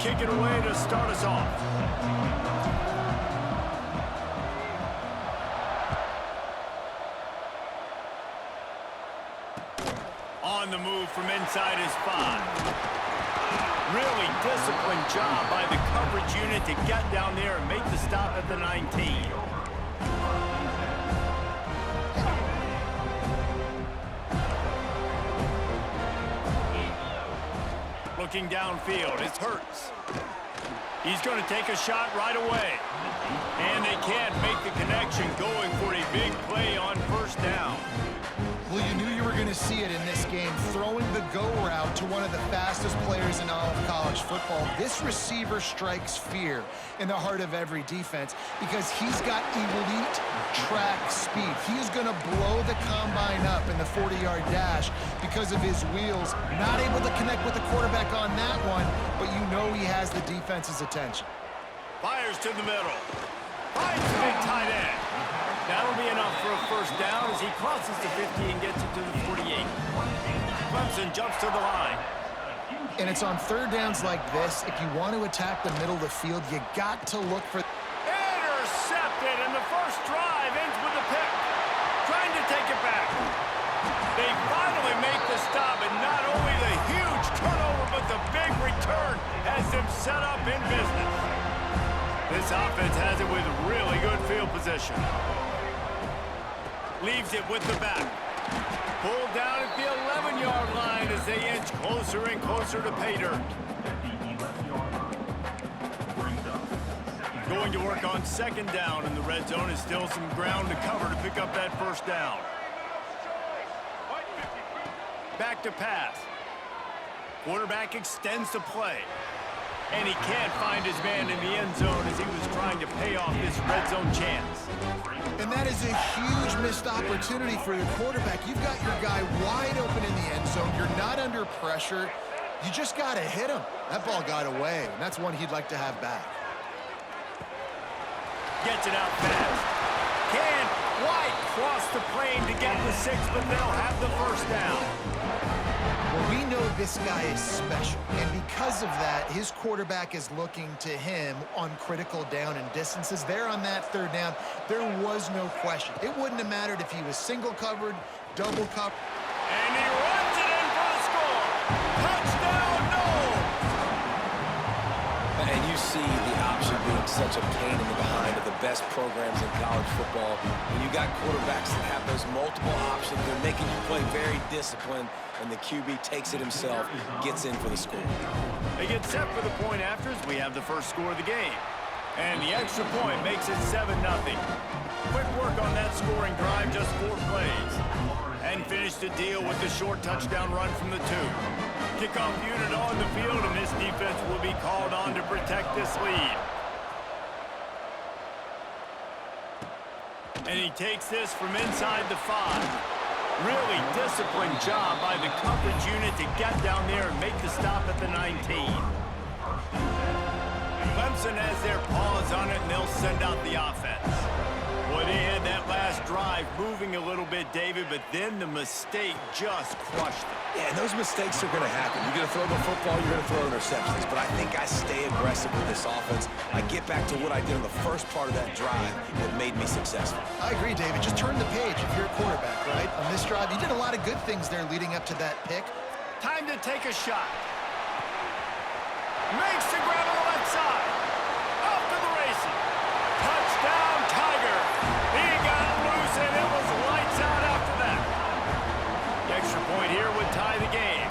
kick it away to start us off. On the move from inside his 5. Really disciplined job by the coverage unit to get down there and make the stop at the 19. Looking downfield, it's Hurts. He's going to take a shot right away. And they can't make the connection, going for a big play on first down. Well, you knew you were going to see it in this game, throwing the go route to one of the fastest players in all of college football. This receiver strikes fear in the heart of every defense because he's got elite track speed. He is going to blow the combine up in the 40-yard dash because of his wheels. Not able to connect with the quarterback on that one, but you know he has the defense's attention. Fires to the middle. Finds the big tight end. That'll be enough for a first down as he crosses the 50 and gets it to the 48. Clemson jumps to the line. And it's on third downs like this. If you want to attack the middle of the field, you got to look for... Intercepted, and the first drive ends with a pick. Trying to take it back. They finally make the stop, and not only the huge turnover, but the big return has them set up in business. This offense has it with really good field position. Leaves it with the back. Pulled down at the 11-yard line as they inch closer and closer to pay dirt. Going to work on second down in the red zone is still some ground to cover to pick up that first down. Back to pass. Quarterback extends the play. And he can't find his man in the end zone as he was trying to pay off this red zone chance. And that is a huge missed opportunity for your quarterback. You've got your guy wide open in the end zone. You're not under pressure. You just got to hit him. That ball got away, and that's one he'd like to have back. Gets it out fast. Can White cross the plane to get the 6, but they'll have the first down. Well, we know this guy is special, and because of that, his quarterback is looking to him on critical down and distances. There on that third down, there was no question. It wouldn't have mattered if he was single covered, double covered. And he runs it in for the score. Touchdown, Noles! And you see the option being such a pain in the behind of the best programs in college football. When you got quarterbacks that have those multiple options, they're making you play very disciplined, and the QB takes it himself, gets in for the score. They get set for the point after as we have the first score of the game. And the extra point makes it 7-0. Quick work on that scoring drive, just 4 plays. And finish the deal with the short touchdown run from the 2. Kickoff unit on the field, and this defense will be called on to protect this lead. And he takes this from inside the 5. Really disciplined job by the coverage unit to get down there and make the stop at the 19. Clemson has their paws on it, and they'll send out the offense. Well, they had that last drive moving a little bit, David, but then the mistake just crushed them. Yeah, and those mistakes are going to happen. You're going to throw the football, you're going to throw interceptions. But I think I stay aggressive with this offense. I get back to what I did in the first part of that drive that made me successful. I agree, David. Just turn the page if you're a quarterback, right? On this drive, you did a lot of good things there leading up to that pick. Time to take a shot. Makes the grab on the left side. Off to the races. Touchdown, Tiger. He got loose, and it was lights out after that. The extra point here would tie the game.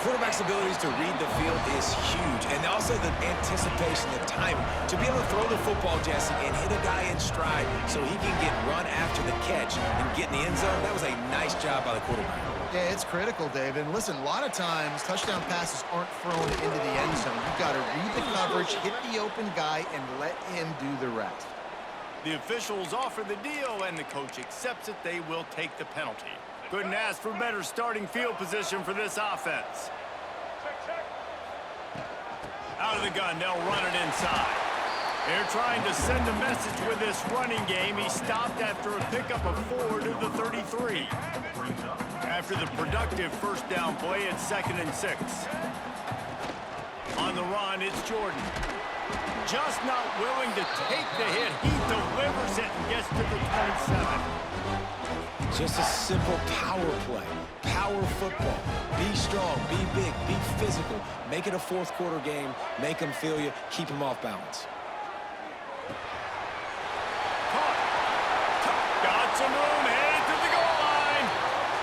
Quarterback's abilities to read the field is huge, and also the anticipation, the timing. To be able to throw the football, Jesse, and hit a guy in stride so he can get run after the catch and get in the end zone, that was a nice job by the quarterback. Yeah, it's critical, David. And listen, a lot of times, touchdown passes aren't thrown into the end zone. You've got to read the coverage, hit the open guy, and let him do the rest. The officials offer the deal, and the coach accepts it. They will take the penalty. Couldn't ask for better starting field position for this offense. Out of the gun, they'll run it inside. They're trying to send a message with this running game. He stopped after a pickup of 4 to the 33. After the productive first down play, it's 2nd and 6. On the run, it's Jordan. Just not willing to take the hit. He delivers it and gets to the 27. Just a simple power play. Power football. Be strong, be big, be physical. Make it a fourth quarter game. Make them feel you. Keep them off balance. Got some room, headed to the goal line.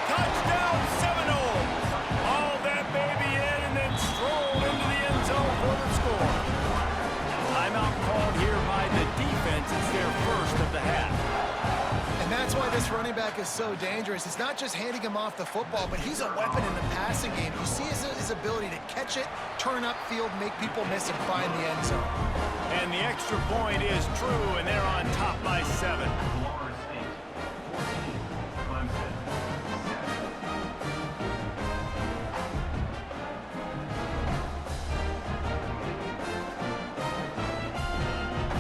Touchdown, Seminoles. Haul that baby in and then stroll into the end zone for the score. Timeout called here by the defense. It's their first of the half. And that's why this running back is so dangerous. It's not just handing him off the football, but he's a weapon in the passing game. You see his ability to catch it, turn upfield, make people miss, and find the end zone. And the extra point is true, and they're on top by 7.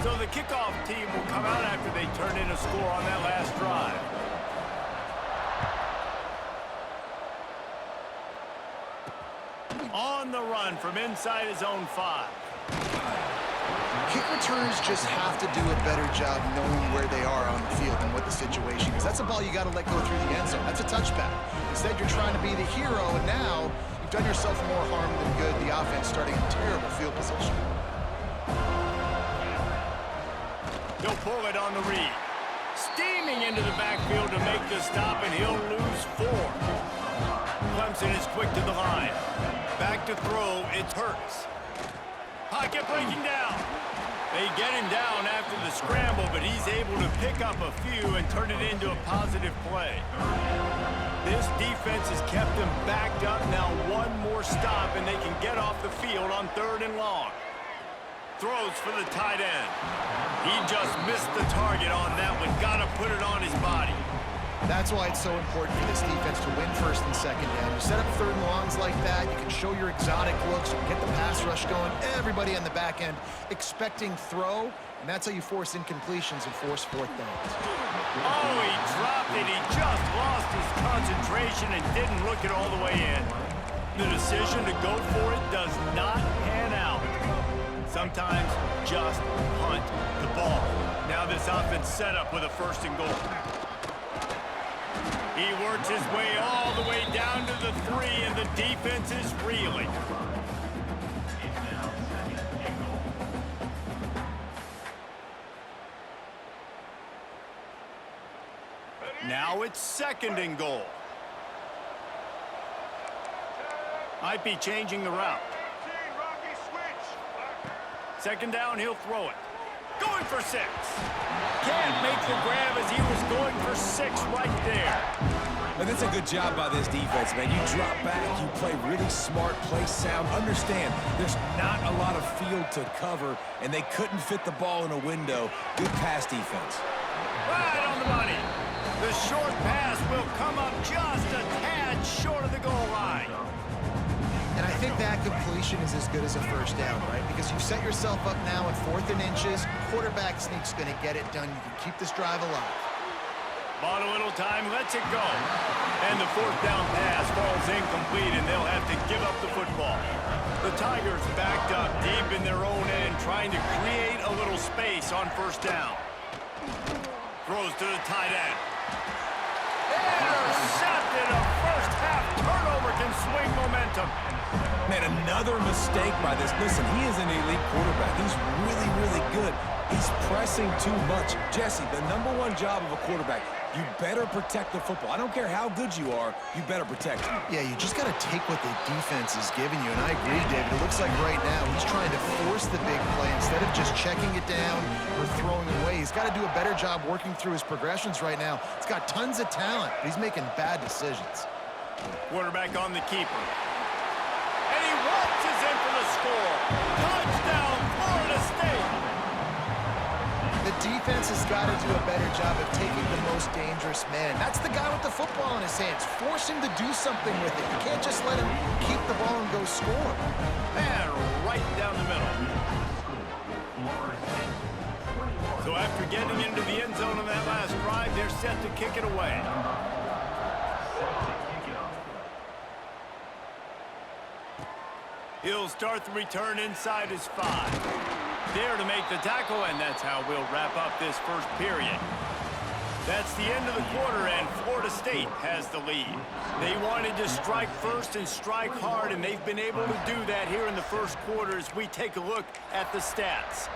So the kickoff team will come out after they turn in a score on that last drive. On the run from inside his own 5. Kick returners just have to do a better job knowing where they are on the field and what the situation is. That's a ball you got to let go through the end zone. That's a touchback. Instead, you're trying to be the hero, and now you've done yourself more harm than good. The offense starting in terrible field position. He'll pull it on the read. Steaming into the backfield to make the stop, and he'll lose 4. Clemson is quick to the line. Back to throw, it's Hurts. Pocket breaking down. They get him down after the scramble, but he's able to pick up a few and turn it into a positive play. This defense has kept them backed up. Now one more stop, and they can get off the field on 3rd and long. Throws for the tight end. He just missed the target on that one. Got to put it on his body. That's why it's so important for this defense to win 1st and 2nd down. You set up 3rd and longs like that, you can show your exotic looks, you can get the pass rush going, everybody on the back end expecting throw, and that's how you force incompletions and force 4th downs. Oh, he dropped it. He just lost his concentration and didn't look it all the way in. The decision to go for it does not pan out. Sometimes just punt the ball. Now this offense set up with a 1st and goal. He works his way all the way down to the 3, and the defense is reeling. Now it's 2nd and goal. Might be changing the route. 2nd down, he'll throw it. Going for 6. Can't make the grab as he was going for 6 right there. And that's a good job by this defense, man. You drop back, you play really smart, play sound. Understand, there's not a lot of field to cover, and they couldn't fit the ball in a window. Good pass defense. Right on the money. The short pass will come up just a tad short of the goal line. And I think that completion is as good as a 1st down, right? Because you've set yourself up now at 4th and inches. Quarterback sneak's going to get it done. You can keep this drive alive. Bought a little time, lets it go. And the 4th down pass falls incomplete, and they'll have to give up the football. The Tigers backed up deep in their own end, trying to create a little space on 1st down. Throws to the tight end. Intercepted. A first-half turnover can swing momentum. Man, another mistake by this. Listen, he is an elite quarterback. He's really, really good. He's pressing too much. Jesse, the #1 job of a quarterback, you better protect the football. I don't care how good you are, you better protect it. Yeah, you just got to take what the defense is giving you, and I agree, David. It looks like right now he's trying to force the big play instead of just checking it down or throwing away. He's got to do a better job working through his progressions right now. He's got tons of talent, but he's making bad decisions. Quarterback on the keeper. And he waltzes in for the score. Touchdown, Florida State. The defense has got to do a better job of taking the most dangerous man. That's the guy with the football in his hands. Force him to do something with it. You can't just let him keep the ball and go score. And right down the middle. So after getting into the end zone on that last drive, they're set to kick it away. He'll start the return inside his 5. There to make the tackle, and that's how we'll wrap up this first period. That's the end of the quarter, and Florida State has the lead. They wanted to strike first and strike hard, and they've been able to do that here in the first quarter as we take a look at the stats.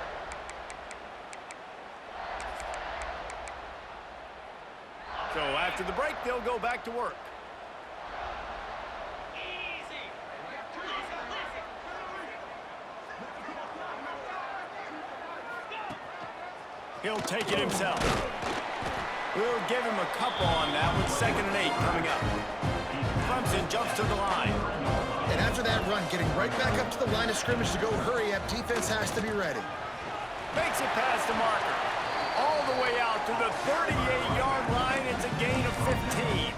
So after the break, they'll go back to work. He'll take it himself. We'll give him a couple on that with 2nd and 8 coming up. Clemson jumps to the line. And after that run, getting right back up to the line of scrimmage to go hurry up, defense has to be ready. Makes it past the marker. All the way out to the 38-yard line. It's a gain of 15.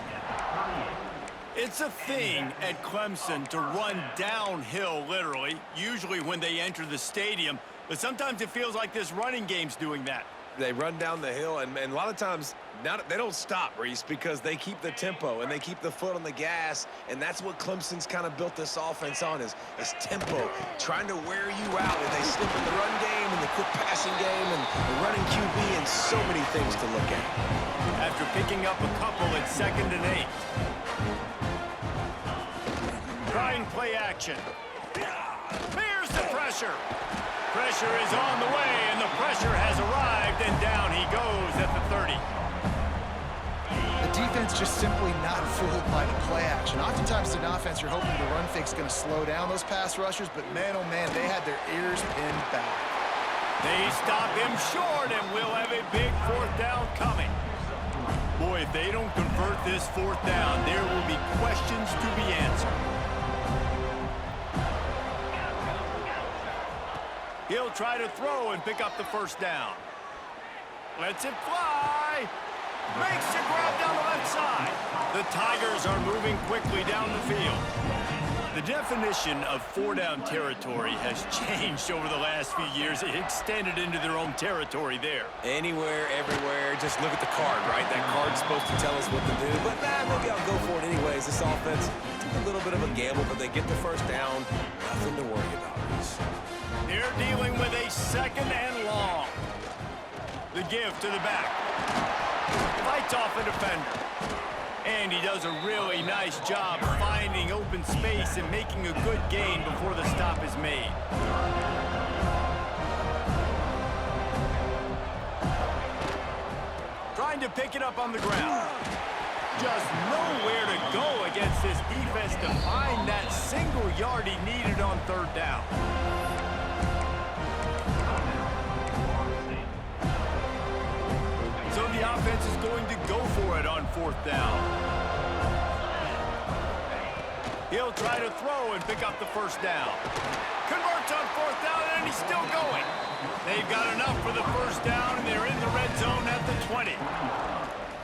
It's a thing at Clemson to run downhill, literally, usually when they enter the stadium. But sometimes it feels like this running game's doing that. They run down the hill, and a lot of times they don't stop, Reese, because they keep the tempo and they keep the foot on the gas, and that's what Clemson's kind of built this offense on is tempo, trying to wear you out. And they slip in the run game and the quick passing game and the running QB and so many things to look at. After picking up a couple at 2nd and 8. Trying play action. Here's the pressure. Pressure is on the way, and the pressure has arrived, and down he goes at the 30. The defense just simply not fooled by the play action. Oftentimes in offense, you're hoping the run fake's going to slow down those pass rushers, but man, oh man, they had their ears pinned back. They stop him short, and we'll have a big 4th down coming. Boy, if they don't convert this 4th down, there will be questions to be answered. He'll try to throw and pick up the 1st down. Lets it fly. Makes the grab down the left side. The Tigers are moving quickly down the field. The definition of 4-down territory has changed over the last few years. It extended into their own territory there. Anywhere, everywhere, just look at the card, right? That card's supposed to tell us what to do, but maybe I'll go for it anyways. This offense took a little bit of a gamble, but they get the 1st down. Nothing to worry about. They're dealing with a 2nd and long. The give to the back. Fights off a defender. And he does a really nice job finding open space and making a good gain before the stop is made. Trying to pick it up on the ground. Just nowhere to go against this defense to find that single yard he needed on 3rd down. So the offense is going to go for it on 4th down. He'll try to throw and pick up the 1st down. Converts on 4th down, and he's still going. They've got enough for the 1st down, and they're in the red zone at the 20.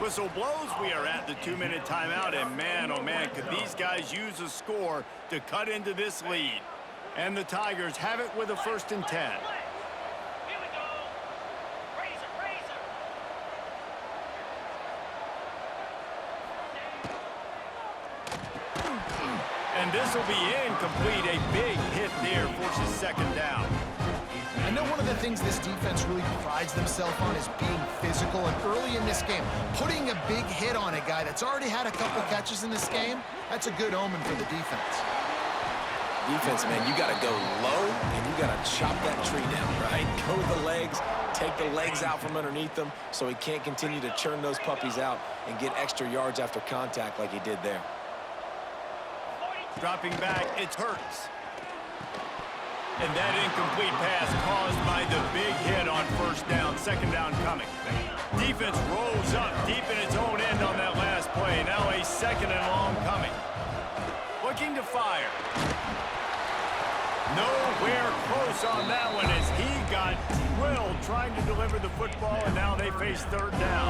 Whistle blows. We are at the 2-minute timeout, and man, oh man, could these guys use a score to cut into this lead. And the Tigers have it with a 1st and 10. And this will be incomplete. A big hit there forces 2nd down. I know one of the things this defense really prides themselves on is being physical, and early in this game, putting a big hit on a guy that's already had a couple catches in this game, that's a good omen for the defense. Defense, man, you got to go low, and you got to chop that tree down, right? Go to the legs, take the legs out from underneath them so he can't continue to churn those puppies out and get extra yards after contact like he did there. Dropping back, it's Hurts. And that incomplete pass caused by the big hit on 1st down, 2nd down coming. Defense rolls up deep in its own end on that last play. Now a 2nd and long coming. Looking to fire. Nowhere close on that one as he got drilled trying to deliver the football, and now they face 3rd down.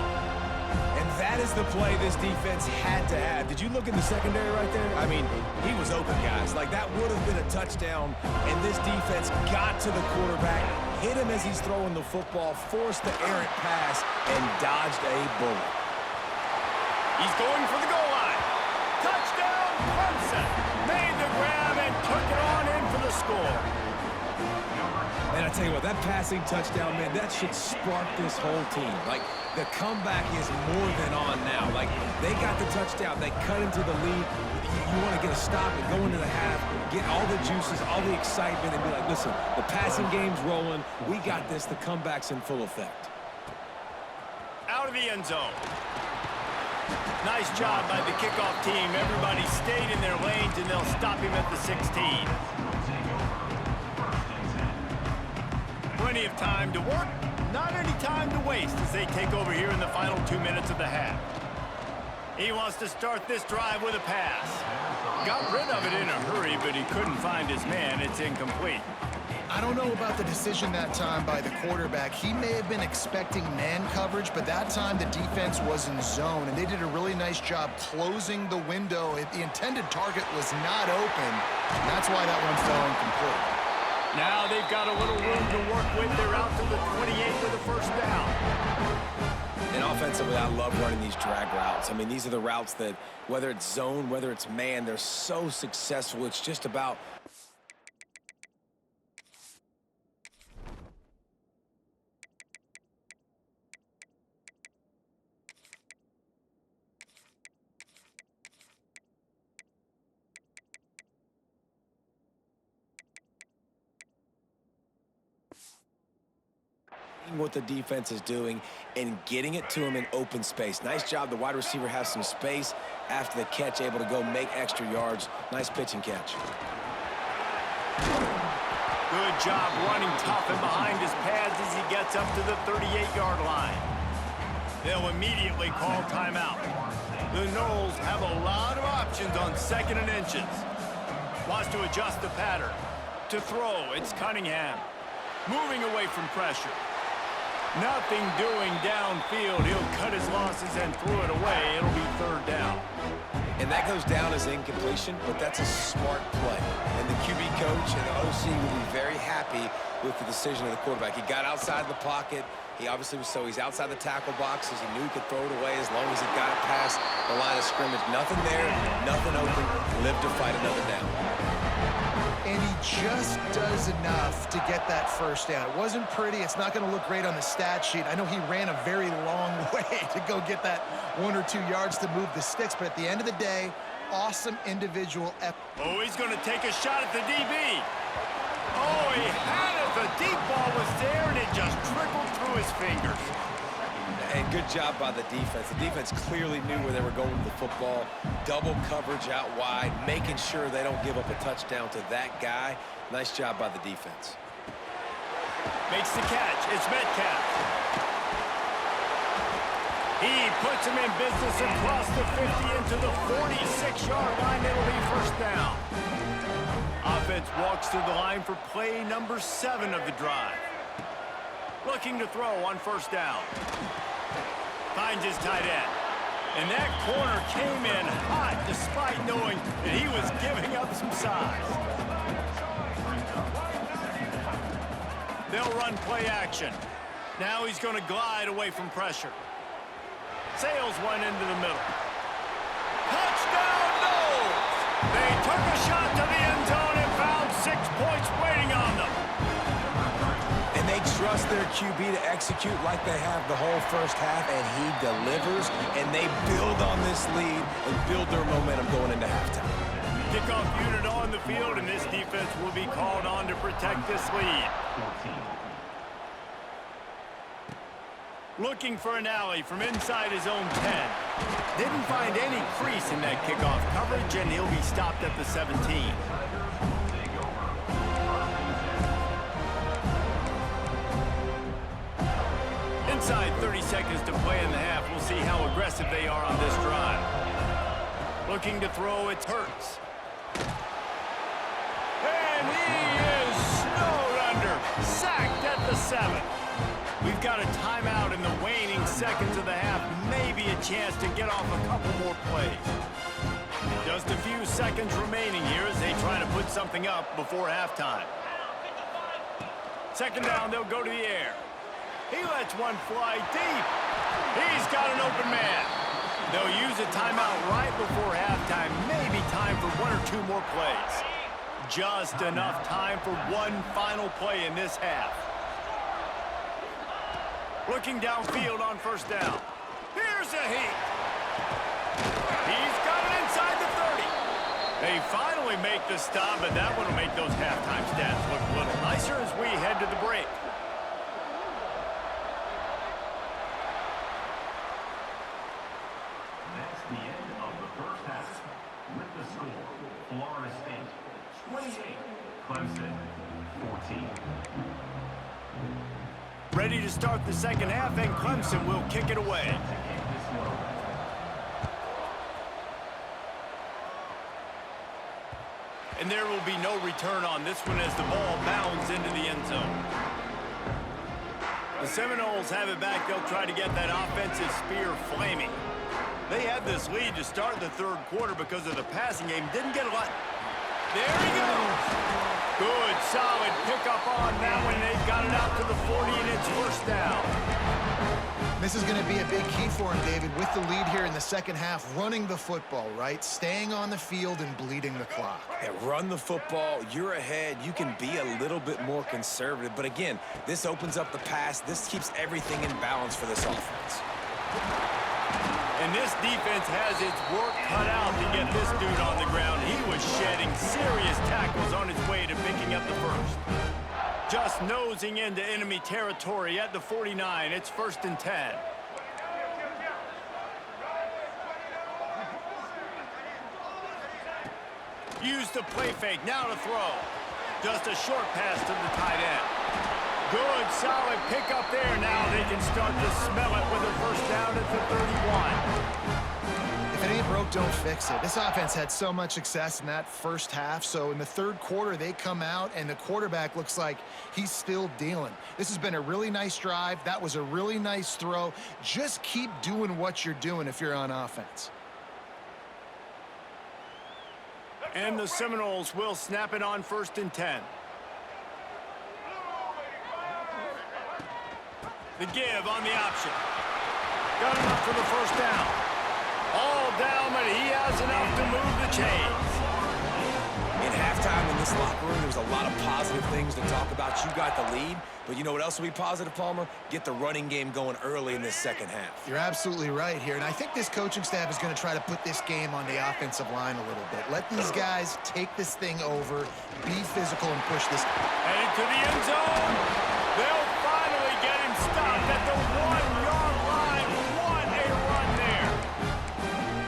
And that is the play this defense had to have. Did you look in the secondary right there? I mean, he was open, guys. Like, that would have been a touchdown, and this defense got to the quarterback, hit him as he's throwing the football, forced the errant pass, and dodged a bullet. He's going for the goal line. Touchdown, Clemson. Made the grab and took it on in for the score. And I tell you what, that passing touchdown, man, that should spark this whole team. Like, the comeback is more than on now. Like, they got the touchdown. They cut into the lead. You want to get a stop and go into the half, get all the juices, all the excitement, and be like, listen, the passing game's rolling. We got this. The comeback's in full effect. Out of the end zone. Nice job by the kickoff team. Everybody stayed in their lanes, and they'll stop him at the 16. Plenty of time to work, not any time to waste as they take over here in the final 2 minutes of the half. He wants to start this drive with a pass. Got rid of it in a hurry, but he couldn't find his man. It's incomplete. I don't know about the decision that time by the quarterback. He may have been expecting man coverage, but that time the defense was in zone, and they did a really nice job closing the window. The intended target was not open, and that's why that one fell incomplete. Now they've got a little room to work with. They're out to the 28 with a first down. And offensively, I love running these drag routes. I mean, these are the routes that, whether it's zone, whether it's man, they're so successful. It's just about what the defense is doing and getting it to him in open space. Nice job. The wide receiver has some space after the catch, able to go make extra yards. Nice pitch and catch. Good job running tough and behind his pads as he gets up to the 38-yard line. They'll immediately call timeout. The Noles have a lot of options on 2nd and inches. Wants to adjust the pattern. To throw, it's Cunningham. Moving away from pressure. Nothing doing downfield. He'll cut his losses and throw it away. It'll be 3rd down. And that goes down as incompletion, but that's a smart play. And the QB coach and the OC will be very happy with the decision of the quarterback. He got outside the pocket. He obviously was he's outside the tackle boxes. He knew he could throw it away as long as he got it past the line of scrimmage. Nothing there, nothing open. Live to fight another down. And he just does enough to get that first down. It wasn't pretty. It's not going to look great on the stat sheet. I know he ran a very long way to go get that 1 or 2 yards to move the sticks, but at the end of the day, awesome individual effort. Oh, he's going to take a shot at the DB. Oh, he had it. The deep ball was there, and it just trickled through his fingers. And good job by the defense. The defense clearly knew where they were going with the football. Double coverage out wide, making sure they don't give up a touchdown to that guy. Nice job by the defense. Makes the catch. It's Metcalf. He puts him in business across the 50 into the 46-yard line. It'll be 1st down. Offense walks to the line for play number 7 of the drive. Looking to throw on 1st down. Finds his tight end. And that corner came in hot despite knowing that he was giving up some size. They'll run play action. Now he's going to glide away from pressure. Sails one into the middle. Touchdown, Noles! They took a shot to the end zone and found 6 points waiting on them. And they trust their QB to execute like they have the whole first half, and he delivers, and they build on this lead and build their momentum going into halftime. Kickoff unit on the field, and this defense will be called on to protect this lead. Looking for an alley from inside his own 10. Didn't find any crease in that kickoff coverage, and he'll be stopped at the 17. Inside 30 seconds to play in the half. We'll see how aggressive they are on this drive. Looking to throw, it's Hurts. And he is snowed under. Sacked at the 7. We've got a timeout in the waning seconds of the half. Maybe a chance to get off a couple more plays. Just a few seconds remaining here as they try to put something up before halftime. 2nd down, they'll go to the air. He lets one fly deep. He's got an open man. They'll use a timeout right before halftime. Maybe time for 1 or 2 more plays. just enough time for one final play in this half. Looking downfield on first down. Here's a heat. He's got it inside the 30. They finally make the stop, but that one will make those halftime stats look a little nicer as we head to the break. That's the end of the first half. With the score, Florida State 28, Clemson 14. Ready to start the second half, and Clemson will kick it away. And there will be no return on this one as the ball bounds into the end zone. The Seminoles have it back. They'll try to get that offensive spear flaming. They had this lead to start the third quarter because of the passing game. Didn't get a lot. There he goes. Good, solid pickup on that one. They've got it out to the 40, and it's first down. This is going to be a big key for him, David, with the lead here in the second half, running the football, right? Staying on the field and bleeding the clock. Yeah, run the football. You're ahead. You can be a little bit more conservative. But again, this opens up the pass. This keeps everything in balance for this offense. And this defense has its work cut out to get this dude on the ground. He was shedding serious tackles on his way to picking up the first. Just nosing into enemy territory at the 49. It's first and 10. Use the play fake. Now to throw. Just a short pass to the tight end. Good, solid pickup there. Now they can start to smell it with a first down at the 31. If it ain't broke, don't fix it. This offense had so much success in that first half, so in the third quarter, they come out, and the quarterback looks like he's still dealing. This has been a really nice drive. That was a really nice throw. Just keep doing what you're doing if you're on offense. And the Seminoles will snap it on first and 10. The give on the option. Got enough for the first down. All down, but he has enough to move the chains. In halftime in this locker room, there was a lot of positive things to talk about. You got the lead, but you know what else will be positive, Palmer? Get the running game going early in this second half. You're absolutely right here, and I think this coaching staff is going to try to put this game on the offensive line a little bit. Let these guys take this thing over, be physical, and push this. Headed to the end zone. They'll finally get him stopped at the 1-yard line. What a run there.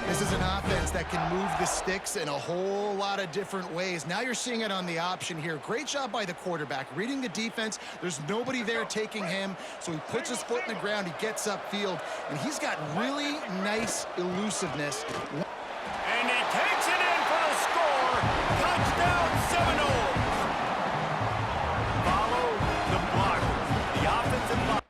This is an offense that can move the sticks in a whole lot of different ways. Now you're seeing it on the option here. Great job by the quarterback. Reading the defense, there's nobody there taking him, so he puts his foot in the ground, he gets upfield, and he's got really nice elusiveness. And he takes it in for the score. Touchdown, Seminoles. Follow the blockers. The offensive block.